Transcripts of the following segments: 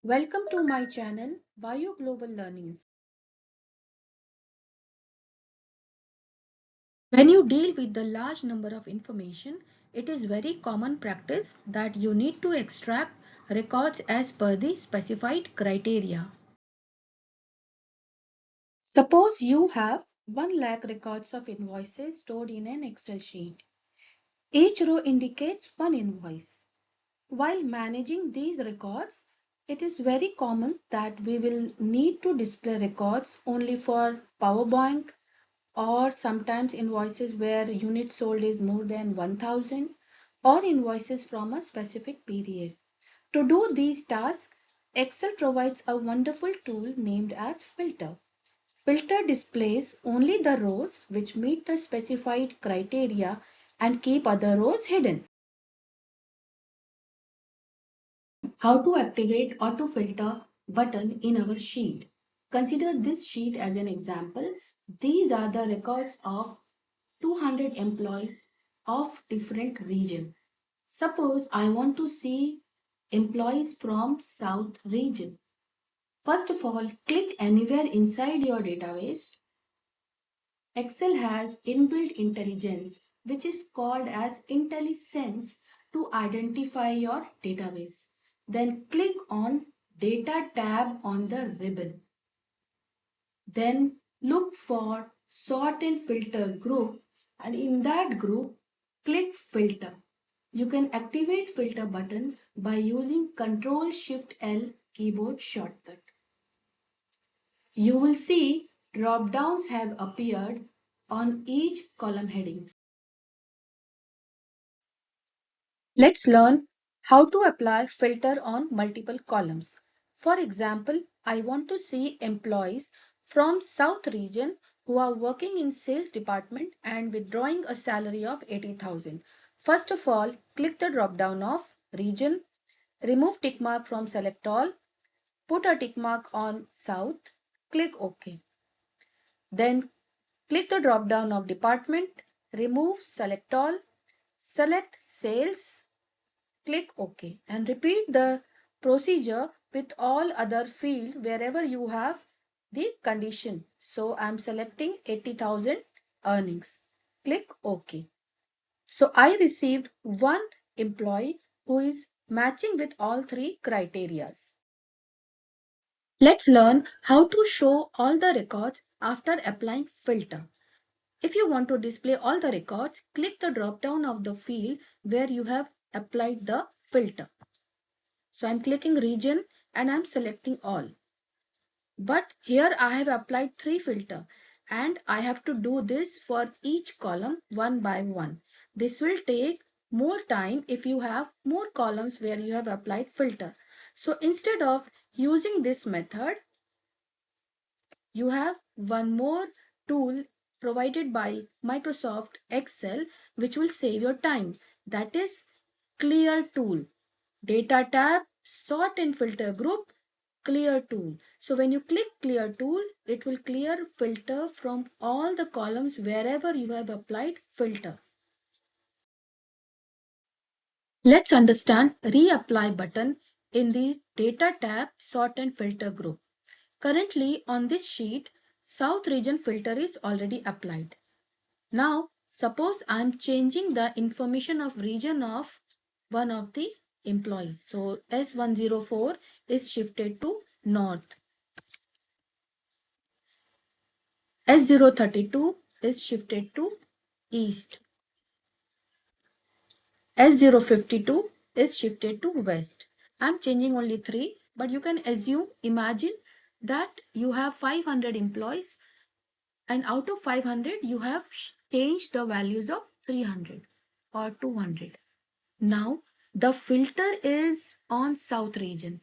Welcome to my channel, Vayu Global Learnings. When you deal with the large number of information, it is very common practice that you need to extract records as per the specified criteria. Suppose you have 1 lakh records of invoices stored in an Excel sheet. Each row indicates one invoice. While managing these records, it is very common that we will need to display records only for power bank or sometimes invoices where units sold is more than 1000 or invoices from a specific period. To do these tasks, Excel provides a wonderful tool named as filter. Filter displays only the rows which meet the specified criteria and keep other rows hidden. How to activate auto filter button in our sheet. Consider this sheet as an example. These are the records of 200 employees of different region. Suppose I want to see employees from South region. First of all, click anywhere inside your database. Excel has inbuilt intelligence which is called as IntelliSense to identify your database. Then click on Data tab on the ribbon. Then look for Sort and Filter group, and in that group click Filter. You can activate filter button by using Ctrl Shift L keyboard shortcut. You will see drop downs have appeared on each column headings. Let's learn how to apply filter on multiple columns. For example, I want to see employees from South region who are working in sales department and withdrawing a salary of 80,000. First of all, click the drop down of region, remove tick mark from select all, put a tick mark on South, click OK. Then click the drop down of department, remove select all, select sales, click OK and repeat the procedure with all other field wherever you have the condition. So I'm selecting 80,000 earnings. Click OK. So I received one employee who is matching with all three criterias. Let's learn how to show all the records after applying filter. If you want to display all the records, click the drop down of the field where you have applied the filter. So I'm clicking region and I'm selecting all. But here I have applied 3 filter and I have to do this for each column one by one. This will take more time if you have more columns where you have applied filter. So instead of using this method, you have one more tool provided by Microsoft Excel which will save your time. That is Clear tool. Data tab, sort and filter group, clear tool. So when you click clear tool, it will clear filter from all the columns wherever you have applied filter. Let's understand reapply button in the data tab, sort and filter group. Currently on this sheet, South region filter is already applied. Now suppose I am changing the information of region of one of the employees. So S104 is shifted to north. S032 is shifted to east. S052 is shifted to west. I'm changing only 3, but you can imagine that you have 500 employees and out of 500 you have changed the values of 300 or 200. Now the filter is on south region,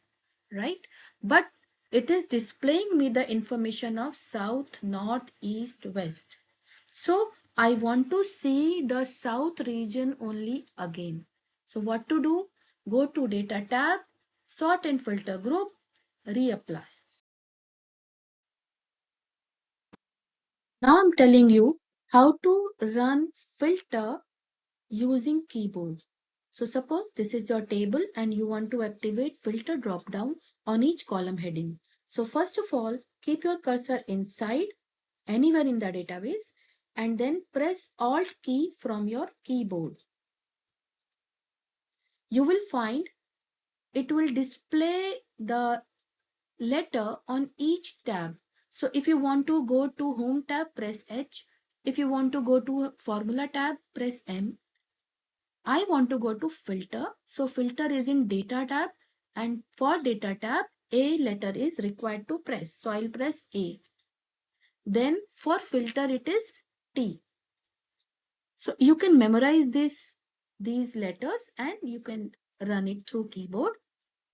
right? But it is displaying me the information of south, north, east, west. So I want to see the south region only again. So what to do? Go to data tab, sort and filter group, reapply. Now I'm telling you how to run filter using keyboard. So suppose this is your table and you want to activate filter drop down on each column heading. So first of all, keep your cursor inside anywhere in the database and then press Alt key from your keyboard. You will find it will display the letter on each tab. So if you want to go to Home tab, press H. If you want to go to Formula tab, press M. I want to go to Filter. So Filter is in Data tab, and for Data tab, A letter is required to press. So I'll press A. Then for Filter it is T. So you can memorize these letters and you can run it through keyboard.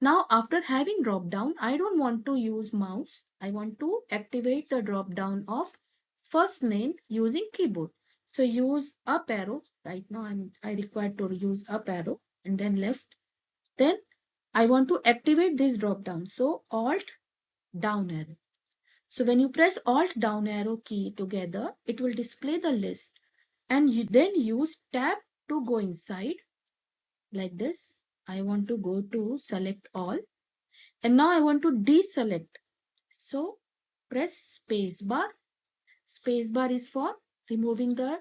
Now after having drop down, I don't want to use mouse. I want to activate the drop down of first name using keyboard. So use up arrow. Right now I require to use up arrow and then left. Then I want to activate this drop down. So Alt down arrow. So when you press Alt down arrow key together, it will display the list and you then use tab to go inside like this. I want to go to select all and now I want to deselect. So press space bar. Space bar is for removing the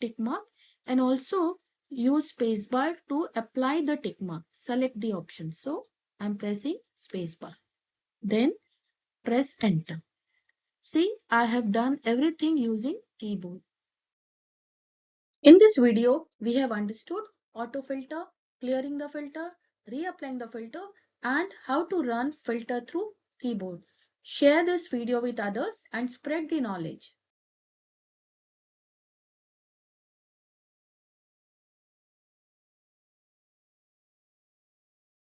tick mark and also use space bar to apply the tick mark. Select the option. So I'm pressing space bar. Then press enter. See, I have done everything using keyboard. In this video, we have understood auto filter, clearing the filter, reapplying the filter, and how to run filter through keyboard. Share this video with others and spread the knowledge.